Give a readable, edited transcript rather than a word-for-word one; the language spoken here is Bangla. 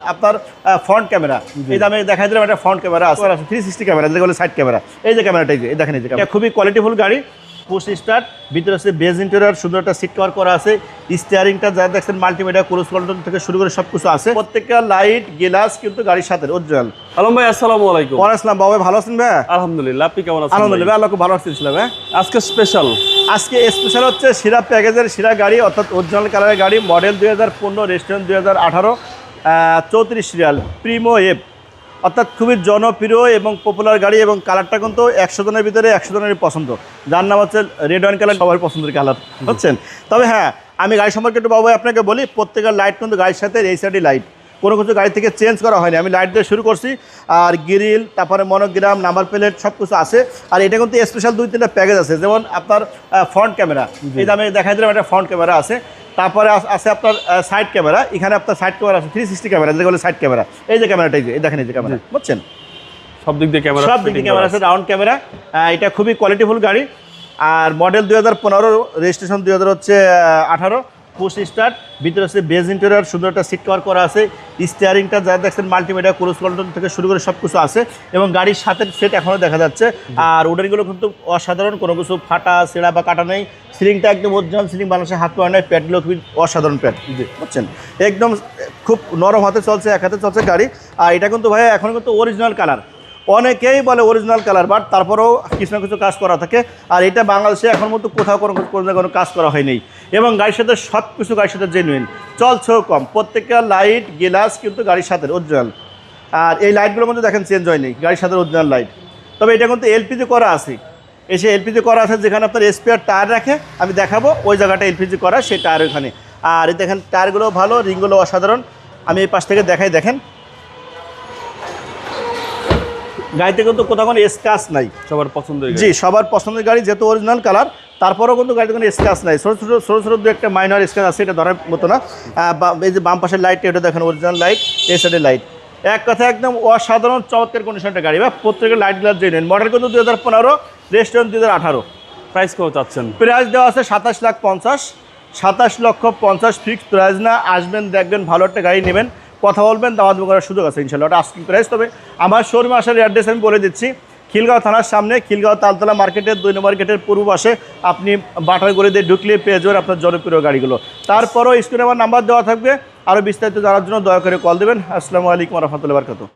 আপনার ফ্রন্ট ক্যামেরা এই দামে দেখাই দিলাম একটা ফ্রন্ট ক্যামেরা আছে 360 ক্যামেরা যেটা বলে সাইড ক্যামেরা। এই যে ক্যামেরাটা এই দেখেন, এই যে ক্যামেরা খুবই কোয়ালিটিফুল গাড়ি, পুশ স্টার্ট, ভিতরে আছে বেজ ইন্টেরিয়র, সুন্দর একটা সিট কভার করা আছে, স্টিয়ারিংটা যা দেখছেন মাল্টিমিডিয়া ক্রুজ কন্ট্রোল থেকে শুরু করে সবকিছু আছে, প্রত্যেকটা লাইট গ্লাস কিন্তু গাড়ির সাথে অরিজিনাল। আলম ভাই আসসালামু আলাইকুম। ওয়া আলাইকুম আসসালাম। বাবা ভালো আছেন ভাই? আলহামদুলিল্লাহ, আপনি কেমন আছেন? আলহামদুলিল্লাহ, আল্লাহ খুব ভালো আছেন ভাই। আজকে স্পেশাল হচ্ছে শিরা প্যাকেজের শিরা গাড়ি, অর্থাৎ অরিজিনাল কালারের গাড়ি, model 2015, registration 2018, 34 serial, Primo F, অর্থাৎ খুবই জনপ্রিয় এবং পপুলার গাড়ি এবং কালারটা কিন্তু 100 জনের ভিতরে 100 জনেরই পছন্দ, যার নাম হচ্ছে রেড ওয়াইন কালার, সবার পছন্দের কালার বুঝছেন। তবে হ্যাঁ, আমি গাড়ি সম্পর্কে একটু বাবু আপনাকে বলি, প্রত্যেকের লাইট কিন্তু গাড়ির সাথে এই সাইডে লাইট, কোনো কিছু গাড়ি থেকে চেঞ্জ করা হয়নি, আমি লাইট দিয়ে শুরু করছি। আর গ্রিল, তারপরে মনোগ্রাম, নাম্বার প্লেট সব কিছু আছে। আর এটা কিন্তু স্পেশাল 2-3টা প্যাকেজ আছে, যেমন আপনার ফ্রন্ট ক্যামেরা এই দামে দেখাই দিলাম একটা ফ্রন্ট ক্যামেরা আছে, তারপরে আছে আপনার সাইড ক্যামেরা, এখানে আপনার সাইড ক্যামেরা আছে 360 ক্যামেরা যেটা বলে সাইড ক্যামেরা। এই যে ক্যামেরাটা এই দেখেন, এই যে ক্যামেরা বুঝছেন, সব দিক দিয়ে ক্যামেরা আছে, রাউন্ড ক্যামেরা। এটা খুবই কোয়ালিটিফুল গাড়ি। আর মডেল 2015, রেজিস্ট্রেশন 2018, পুশ স্টার্ট, ভিতরে আছে বেজ ইন্টেরিয়র, সুন্দর একটা সিট কভার করা আছে, স্টিয়ারিংটা যা দেখছেন মাল্টিমিডিয়া ক্রুজ কন্ট্রোল থেকে শুরু করে সব কিছু আছে এবং গাড়ির সাথে সেট এখনও দেখা যাচ্ছে। আর ওডারগুলো কিন্তু অসাধারণ, কোনো কিছু ফাটা ছেঁড়া বা কাটা নেই, সিলিংটা একদম অরিজিনাল সিলিং, বাংলাদেশে হাত পাওয়া নেই, প্যাডগুলো খুবই অসাধারণ প্যাড বুঝছেন, একদম খুব নরম হাতে চলছে, এক হাতে চলছে গাড়ি। আর এটা কিন্তু ভাই এখন কিন্তু অরিজিনাল কালার, অনেকেই বলে অরিজিনাল কালার, বাট তারপরেও কিছু না কিছু কাজ করা থাকে। আর এটা বাংলাদেশে এখন মতো কোথাও কোনো কাজ করা হয়নি এবং গাড়ির সাথে সব কিছু গাড়ির সাথে জেনুইন, চলছেও কম, প্রত্যেকটা লাইট গ্লাস কিন্তু গাড়ির সাথে অরিজিনাল। আর এই লাইটগুলোর মধ্যে দেখেন চেঞ্জ হয়নি, গাড়ির সাথে অরিজিনাল লাইট। তবে এটা কিন্তু এলপিজি করা আছে, এলপিজি করা আছে, যেখানে আপনার স্পেয়ার টায়ার রাখে আমি দেখাবো, ওই জায়গাটা এলপিজি করা, সেই টায়ার ওখানে। আর এই দেখেন টায়ারগুলো ভালো, রিংগুলো অসাধারণ, আমি এই পাশ থেকে দেখাই, দেখেন গাড়িতে কিন্তু কোথাও কোনো স্ক্র্যাচ নাই, সবার পছন্দের জি সবার পছন্দের গাড়ি, যেহেতু অরিজিনাল কালার, তারপরেও কিন্তু গাড়িতে কোনো স্ক্র্যাচ নাই, ছোটো দু একটা মাইনর স্ক্র্যাচ আছে, এটা ধরার মতো না। এই যে বাম পাশের লাইট, এটা দেখেন অরিজিনাল লাইট, এই সাইডের লাইট, এক কথা একদম অসাধারণ চমৎকার কন্ডিশনটা গাড়ি, বা প্রত্যেকের লাইট গ্লাস জেনুইন। মডেল কিন্তু 2015, রেজিস্ট্রেশন 2018। প্রাইস কত চাচ্ছেন? প্রাইস দেওয়া আছে 27,50,000 ফিক্সড প্রাইস না, আসবেন দেখবেন ভালো একটা গাড়ি নেবেন, কথা বলবেন, দাওয়াত করার সুযোগ আছে ইনশাল্লাহ, ওটা আস্কিং প্রাইস। তবে আমার শোরুমে আসার অ্যাড্রেস আমি বলে দিচ্ছি, খিলগাঁও থানার সামনে, খিলগাঁও তালতলা মার্কেটের 2 নম্বর গেটের পূর্ব পাশে, আপনি বাটার গলি দিয়ে ঢুকলে পেয়ে যাবেন আপনার জনপ্রিয় গাড়িগুলো। তারপরও স্ক্রিনে আমার নাম্বার দেওয়া থাকবে, আরও বিস্তারিত জানার জন্য দয়া করে কল দেবেন। আসসালামু আলাইকুম ওয়া রাহমাতুল্লাহি ওয়া বারাকাতুহু।